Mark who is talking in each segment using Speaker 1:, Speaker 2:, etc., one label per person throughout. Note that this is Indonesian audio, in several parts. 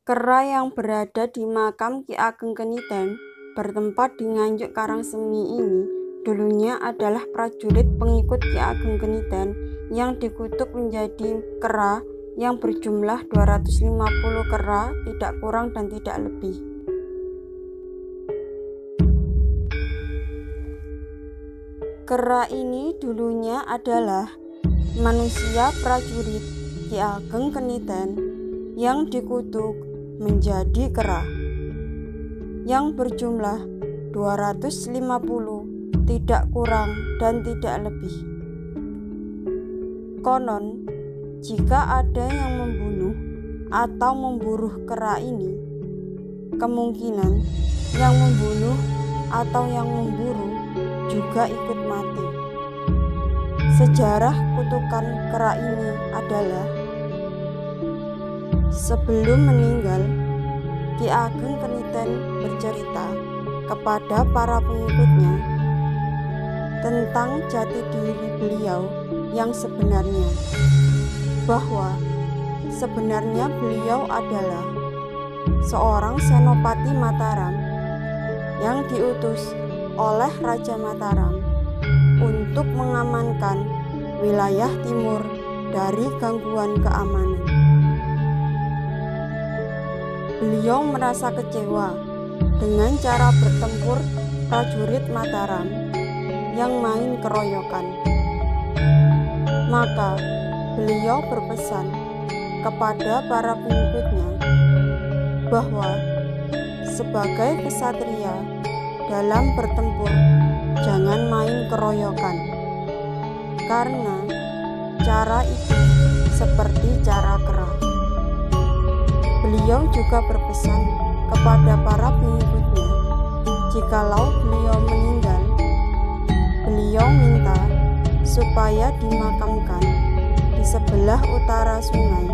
Speaker 1: Kera yang berada di makam Ki Ageng Keniten bertempat di Nganjuk Karangsemi ini dulunya adalah prajurit pengikut Ki Ageng Keniten yang dikutuk menjadi kera yang berjumlah 250 kera, tidak kurang dan tidak lebih. Kera ini dulunya adalah manusia prajurit Ki Ageng Keniten yang dikutuk menjadi kera yang berjumlah 250, tidak kurang dan tidak lebih. Konon, jika ada yang membunuh atau memburu kera ini, kemungkinan yang membunuh atau yang memburu juga ikut mati. Sejarah kutukan kera ini adalah sebelum meninggal, Ki Ageng Keniten bercerita kepada para pengikutnya tentang jati diri beliau yang sebenarnya, bahwa sebenarnya beliau adalah seorang senopati Mataram yang diutus oleh Raja Mataram untuk mengamankan wilayah timur dari gangguan keamanan. Beliau merasa kecewa dengan cara bertempur prajurit Mataram yang main keroyokan. Maka beliau berpesan kepada para pengikutnya bahwa sebagai kesatria dalam bertempur jangan main keroyokan, karena cara itu seperti cara kera. Beliau juga berpesan kepada para pengikutnya, jikalau beliau meninggal, beliau minta supaya dimakamkan di sebelah utara sungai,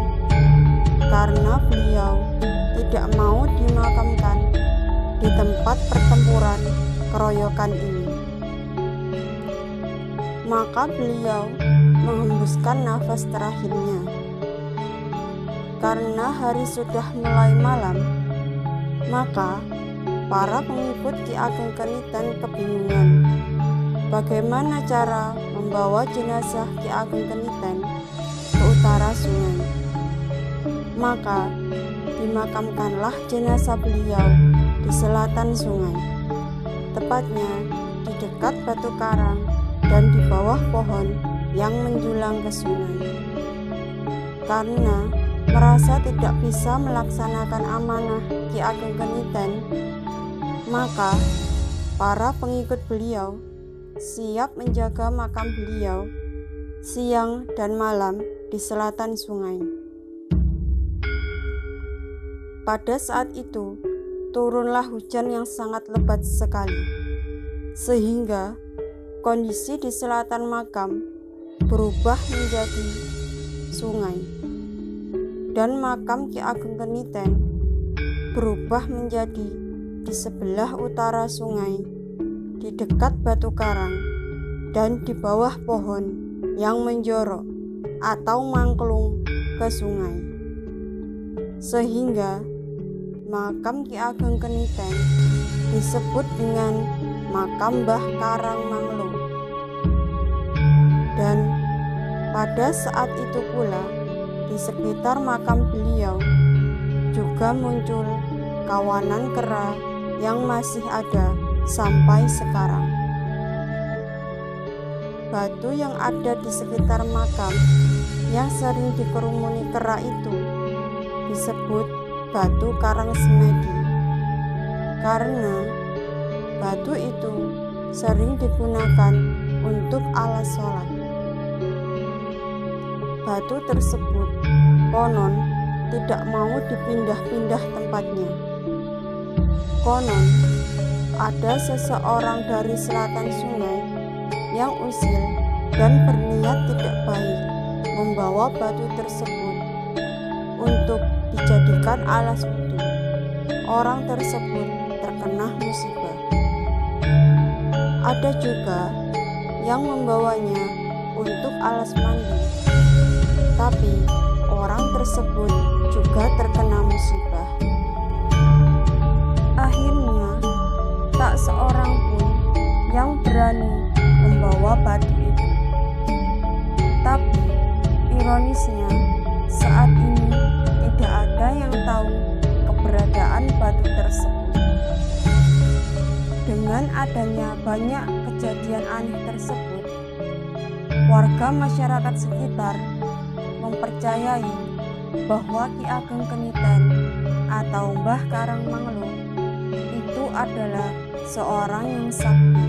Speaker 1: karena beliau tidak mau dimakamkan di tempat pertempuran keroyokan ini. Maka beliau menghembuskan nafas terakhirnya. Karena hari sudah mulai malam, maka para pengikut Ki Ageng Keniten kebingungan bagaimana cara membawa jenazah Ki Ageng Keniten ke utara sungai. Maka dimakamkanlah jenazah beliau di selatan sungai, tepatnya di dekat batu karang dan di bawah pohon yang menjulang ke sungai. Karena merasa tidak bisa melaksanakan amanah Ki Ageng Keniten, maka para pengikut beliau siap menjaga makam beliau siang dan malam di selatan sungai. Pada saat itu turunlah hujan yang sangat lebat sekali, sehingga kondisi di selatan makam berubah menjadi sungai, dan makam Ki Ageng Keniten berubah menjadi di sebelah utara sungai, di dekat batu karang dan di bawah pohon yang menjorok atau mangklung ke sungai, sehingga makam Ki Ageng Keniten disebut dengan makam Mbah Karang Manglo. Dan pada saat itu pula di sekitar makam beliau juga muncul kawanan kera yang masih ada sampai sekarang. Batu yang ada di sekitar makam yang sering dikerumuni kera itu disebut batu Karang Semedi, karena batu itu sering digunakan untuk alas sholat. Batu tersebut konon tidak mau dipindah-pindah tempatnya. Konon ada seseorang dari selatan sungai yang usil dan berniat tidak baik membawa batu tersebut untuk dijadikan alas wudhu. Orang tersebut terkena musibah. Ada juga yang membawanya untuk alas mandi, tapi orang tersebut juga terkena musibah. yang berani membawa batu itu. Tapi ironisnya, saat ini tidak ada yang tahu keberadaan batu tersebut. Dengan adanya banyak kejadian aneh tersebut, warga masyarakat sekitar mempercayai bahwa Ki Ageng Kenithen atau Mbah Karangmangluk itu adalah seorang yang sakti.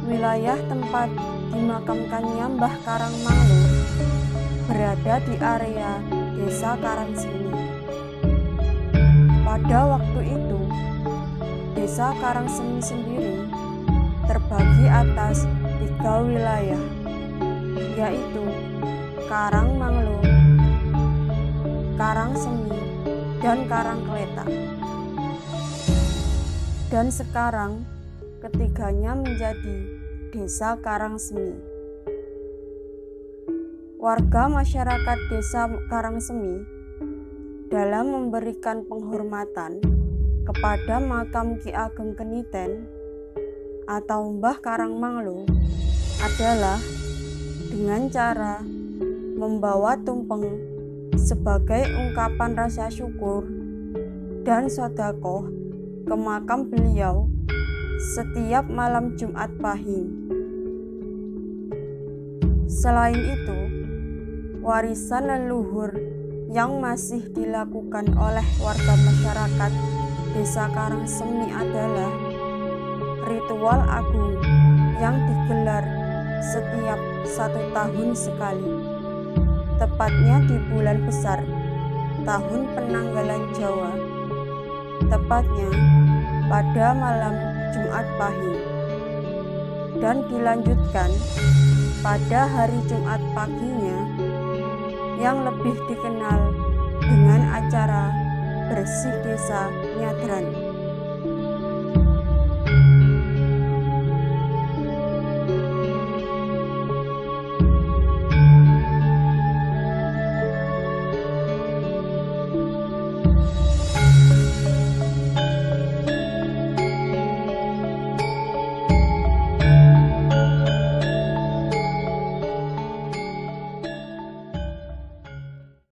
Speaker 1: Wilayah tempat dimakamkannya Mbah Karangmangluk berada di area Desa Karangsemi. Pada waktu itu, Desa Karangsemi sendiri terbagi atas 3 wilayah, yaitu Karangmangluk, Karangsemi, dan Karangkletak. Dan sekarang ketiganya menjadi Desa Karangsemi. Warga masyarakat Desa Karangsemi dalam memberikan penghormatan kepada makam Ki Ageng Kenithen atau Mbah Karangmangluk adalah dengan cara membawa tumpeng sebagai ungkapan rasa syukur dan sedekah ke makam beliau setiap malam Jumat Pahing. Selain itu, warisan leluhur yang masih dilakukan oleh warga masyarakat Desa Karangsemi adalah ritual agung yang digelar setiap 1 tahun sekali, tepatnya di bulan besar tahun penanggalan Jawa, tepatnya pada malam Jumat Pahing, dan dilanjutkan pada hari Jumat paginya yang lebih dikenal dengan acara Bersih Desa Nyadran.